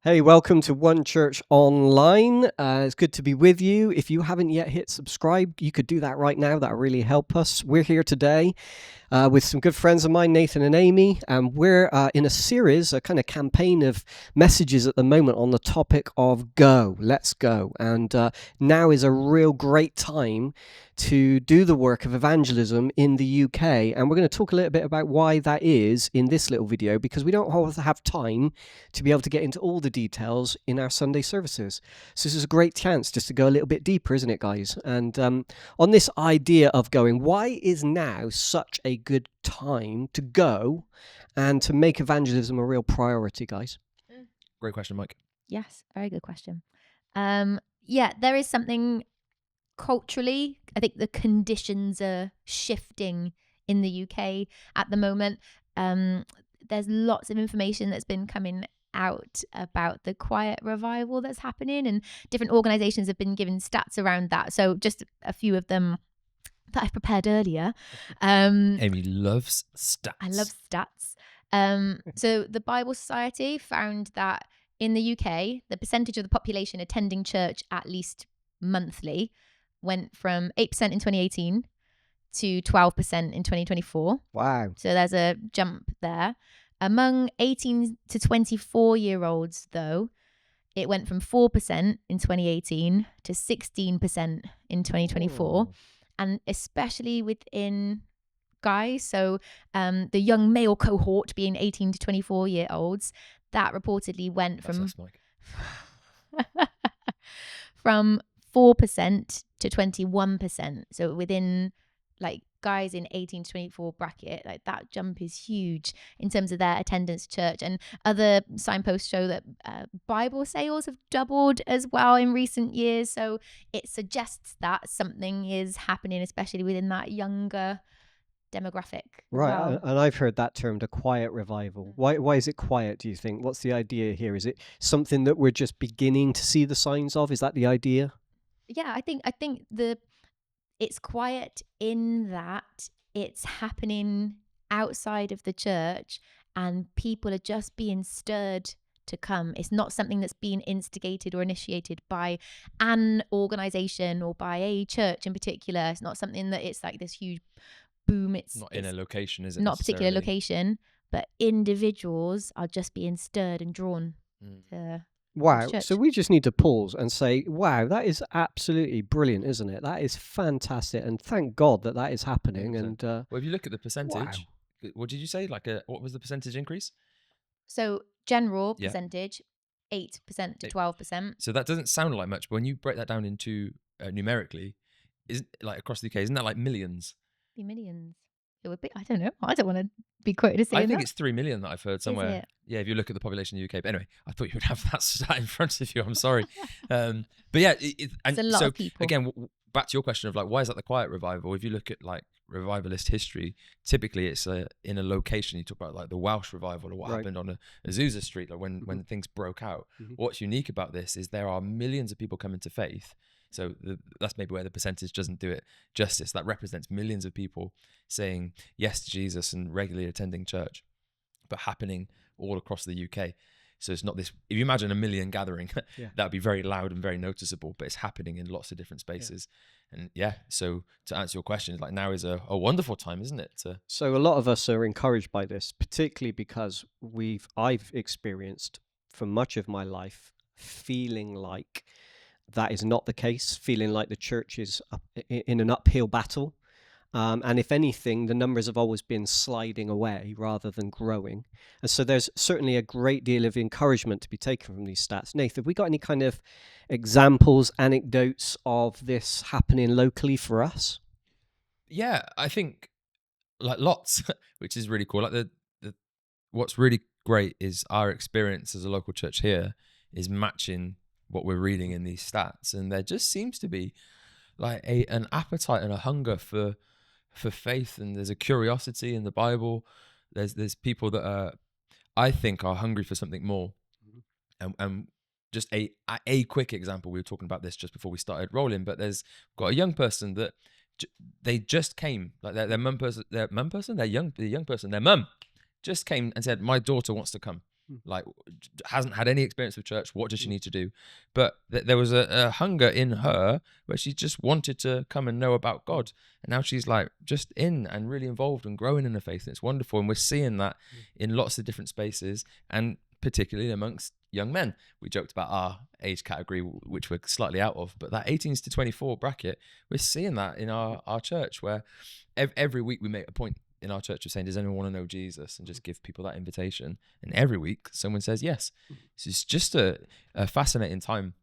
Hey, welcome to One Church Online. It's good to be with you. If you haven't yet hit subscribe, you could do that right now. That'll really help us. We're here today with some good friends of mine, Nathan and Amy, and we're in a series, a kind of campaign of messages at the moment on the topic of go, let's go. And now is a real great time to do the work of evangelism in the UK. And we're going to talk a little bit about why that is in this little video, because we don't always have time to be able to get into all the details in our Sunday services. So this is a great chance just to go a little bit deeper, isn't it, guys? And on this idea of going, why is now such a good time to go and to make evangelism a real priority, guys? Great question, Mike. Yes, very good question. There is something culturally, I think the conditions are shifting in the UK at the moment. There's lots of information that's been coming out about the quiet revival that's happening, and different organizations have been giving stats around that. So just a few of them that I've prepared earlier. Amy loves stats. I love stats. So the Bible Society found that in the UK, the percentage of the population attending church at least monthly went from 8% in 2018 to 12% in 2024. Wow. So there's a jump there. Among 18 to 24-year-olds, though, it went from 4% in 2018 to 16% in 2024. Oh. And especially within guys, so the young male cohort being 18 to 24-year-olds, that reportedly went from That's us, Mike. from 4% to 21%. So within like guys in 18 to 24 bracket, like that jump is huge in terms of their attendance to church. And other signposts show that Bible sales have doubled as well in recent years. So it suggests that something is happening, especially within that younger demographic. Right, Well. and I've heard that termed a quiet revival. Why is it quiet, do you think? What's the idea here? Is it something that we're just beginning to see the signs of? Is that the idea? Yeah, I think it's quiet in that it's happening outside of the church and people are just being stirred to come. It's not something that's being instigated or initiated by an organization or by a church in particular. It's not something that it's like this huge boom. It's not in a location, is it? Not a particular location, but individuals are just being stirred and drawn to Wow. church. So we just need to pause and say, wow, that is absolutely brilliant, isn't it? That is fantastic. And thank God that that is happening. 100%. And Well, if you look at the percentage, wow. What did you say? What was the percentage increase? So general Yeah. percentage, 8% to 12%. So that doesn't sound like much, but when you break that down into numerically, isn't like across the UK, isn't that like millions? Be millions. It would be. I don't know. I don't want to be quoted as saying I think that. it's 3 million that I've heard somewhere. it? Yeah, if you look at the population in the UK. But anyway, I thought you would have that stat in front of you. I'm sorry. But yeah, It's a lot of people. Again, back to your question of like, why is that the quiet revival? If you look at like revivalist history, typically it's in a location. You talk about like the Welsh revival or what happened on Azusa Street, like when things broke out. What's unique about this is there are millions of people coming to faith. So that's maybe where the percentage doesn't do it justice. That represents millions of people saying yes to Jesus and regularly attending church, but happening all across the UK. So it's not this, if you imagine a million gathering, that would be very loud and very noticeable, but it's happening in lots of different spaces. And so to answer your question, like now is a wonderful time, isn't it? So a lot of us are encouraged by this, particularly because I've experienced for much of my life feeling like that is not the case, feeling like the church is in an uphill battle. And if anything, the numbers have always been sliding away rather than growing. And so there's certainly a great deal of encouragement to be taken from these stats. Nathan, have we got any kind of examples, anecdotes of this happening locally for us? Yeah, I think like lots, which is really cool. Like the what's really great is our experience as a local church here is matching what we're reading in these stats, and there just seems to be like an appetite and a hunger for faith, and there's a curiosity in the Bible. There's people that I think are hungry for something more. And just a quick example, we were talking about this just before we started rolling, but there's got a young person that they just came, like their young person, their mum just came and said, my daughter wants to come. like hasn't had any experience with church. What does she need to do? But there was a hunger in her where she just wanted to come and know about God. And now she's like just in and really involved and growing in her faith. And it's wonderful. And we're seeing that in lots of different spaces, and particularly amongst young men. We joked about our age category, which we're slightly out of, but that 18s to 24 bracket, we're seeing that in our church, where every week we make a point in our church of saying, does anyone want to know Jesus? And just give people that invitation. And every week someone says yes. So it's just a fascinating time.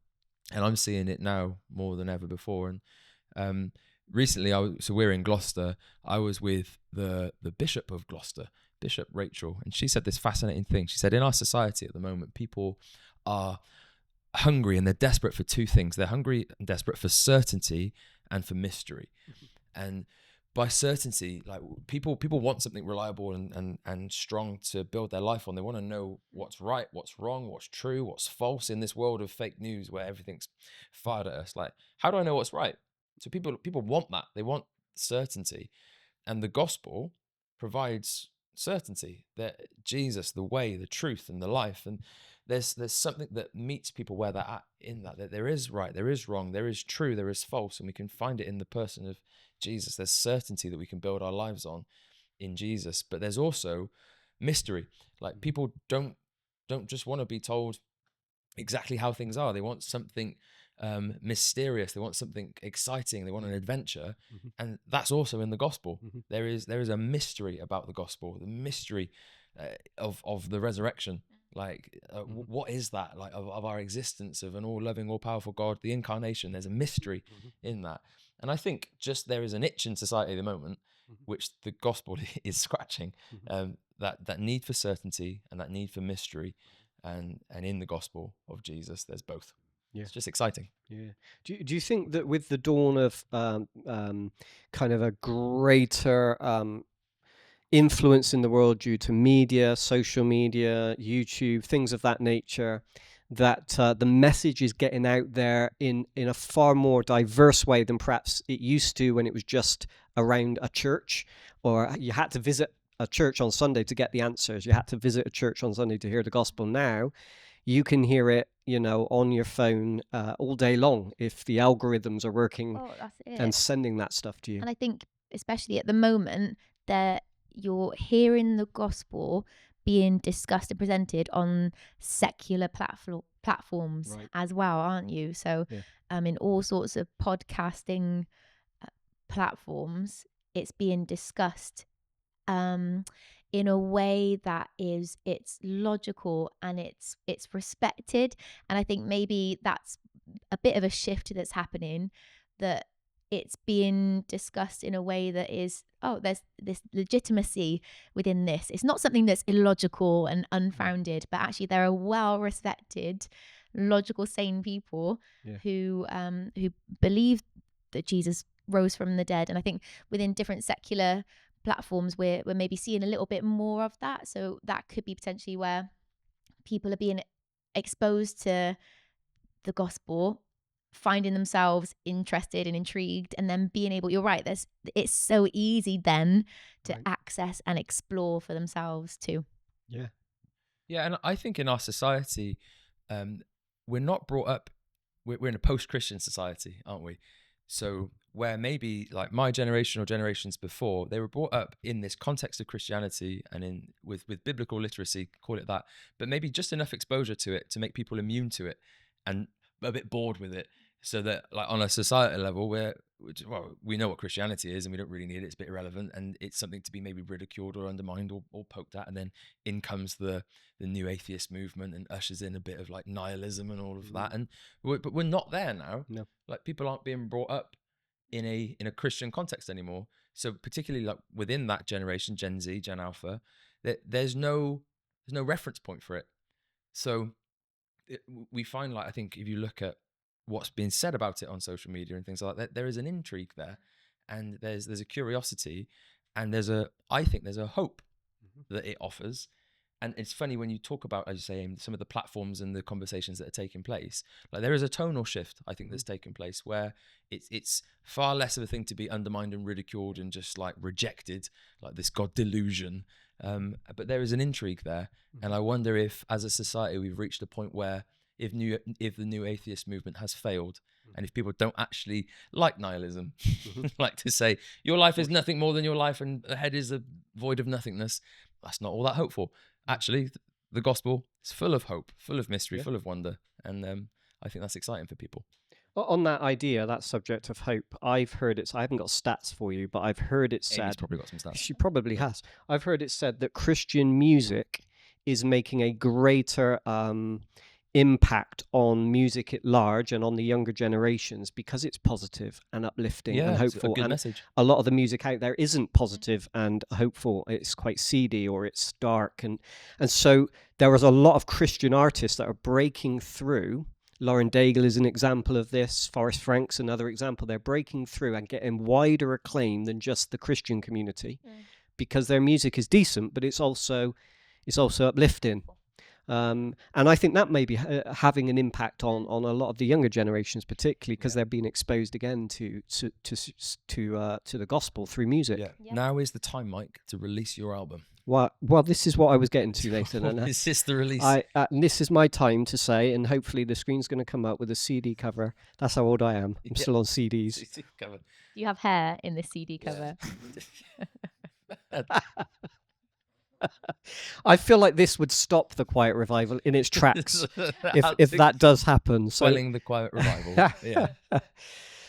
And I'm seeing it now more than ever before. And recently, so we're in Gloucester. I was with the Bishop of Gloucester, Bishop Rachel, and she said this fascinating thing. She said, in our society at the moment, people are hungry and they're desperate for two things. They're hungry and desperate for certainty and for mystery. And by certainty, like people want something reliable and strong to build their life on. They want to know what's right, what's wrong, what's true, what's false in this world of fake news where everything's fired at us. Like, how do I know what's right? So people want that. They want certainty. And the gospel provides certainty, that Jesus, the way, the truth, and the life. And there's something that meets people where they're at, in that there is right, there is wrong, there is true, there is false, and we can find it in the person of Jesus. There's certainty that we can build our lives on in Jesus. But there's also mystery. Like, people don't just want to be told exactly how things are. They want something mysterious. They want something exciting. They want an adventure. And that's also in the gospel. There is a mystery about the gospel, the mystery of the resurrection. Like, what is that, like, of our existence, of an all-loving, all-powerful God, the incarnation? There's a mystery in that. And I think just there is an itch in society at the moment, which the gospel is scratching, that need for certainty and that need for mystery. And in the gospel of Jesus, there's both. Yeah. It's just exciting. Yeah. Do you think that with the dawn of kind of a greater influence in the world due to media, social media, YouTube, things of that nature, that the message is getting out there in a far more diverse way than perhaps it used to, when it was just around a church, or you had to visit a church on Sunday to get the answers. You had to visit a church on Sunday to hear the gospel. Now you can hear it, on your phone all day long if the algorithms are working and sending that stuff to you. And I think especially at the moment that you're hearing the gospel being discussed and presented on secular platforms as well, aren't you? So in all sorts of podcasting platforms, it's being discussed in a way that it's logical and it's respected. And I think maybe that's a bit of a shift that's happening, that it's being discussed in a way that is, there's this legitimacy within this. It's not something that's illogical and unfounded, but actually there are well-respected, logical, sane people who believe that Jesus rose from the dead. And I think within different secular platforms, we're maybe seeing a little bit more of that. So that could be potentially where people are being exposed to the gospel, finding themselves interested and intrigued, and then being able, you're right, it's so easy then to access and explore for themselves too. Yeah. And I think in our society, we're not brought up, we're in a post-Christian society, aren't we? So where maybe like my generation or generations before, they were brought up in this context of Christianity and with biblical literacy, call it that, but maybe just enough exposure to it to make people immune to it and a bit bored with it, so that like on a societal level we know what Christianity is and we don't really need it, it's a bit irrelevant and it's something to be maybe ridiculed or undermined or poked at, and then in comes the new atheist movement and ushers in a bit of like nihilism and all of that, but we're not there now. No. Like, people aren't being brought up in a Christian context anymore. So particularly like within that generation, Gen Z, Gen Alpha, there's no reference point for it. So we find, like, I think if you look at what's being said about it on social media and things like that, there is an intrigue there, and there's a curiosity, and I think there's a hope that it offers. And it's funny when you talk about, as you say, some of the platforms and the conversations that are taking place, like there is a tonal shift, I think, that's taken place, where it's far less of a thing to be undermined and ridiculed and just like rejected, like this God delusion. But there is an intrigue there, and I wonder if, as a society, we've reached a point where if the new atheist movement has failed, and if people don't actually like nihilism, like to say your life is nothing more than your life, and ahead is a void of nothingness, that's not all that hopeful. Actually, the gospel is full of hope, full of mystery, full of wonder, and I think that's exciting for people. On that idea, that subject of hope, I've heard it. I haven't got stats for you, but I've heard it said. Amy's probably got some stats. She probably has. I've heard it said that Christian music is making a greater impact on music at large and on the younger generations because it's positive and uplifting and hopeful. It's a good and message. a lot of the music out there isn't positive and hopeful. It's quite seedy or it's dark, and so there was a lot of Christian artists that are breaking through. Lauren Daigle is an example of this. Forrest Frank's another example. They're breaking through and getting wider acclaim than just the Christian community because their music is decent, but it's also uplifting. And I think that may be having an impact on a lot of the younger generations, particularly because they're being exposed again to the gospel through music. Yeah. Now is the time, Mike, to release your album. Well, this is what I was getting to, Nathan. And Is this the release? And this is my time to say, and hopefully the screen's going to come up with a CD cover. That's how old I am. I'm still on CDs. Do you have hair in this CD cover? I feel like this would stop the Quiet Revival in its tracks if that does happen. So, Quelling the Quiet Revival. Yeah.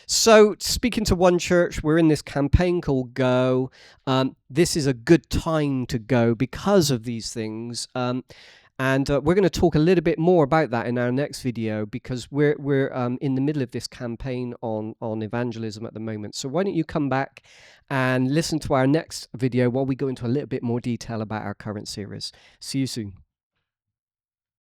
So, speaking to one church, we're in this campaign called Go. This is a good time to go because of these things. And we're going to talk a little bit more about that in our next video because we're in the middle of this campaign on evangelism at the moment. So why don't you come back and listen to our next video while we go into a little bit more detail about our current series. See you soon.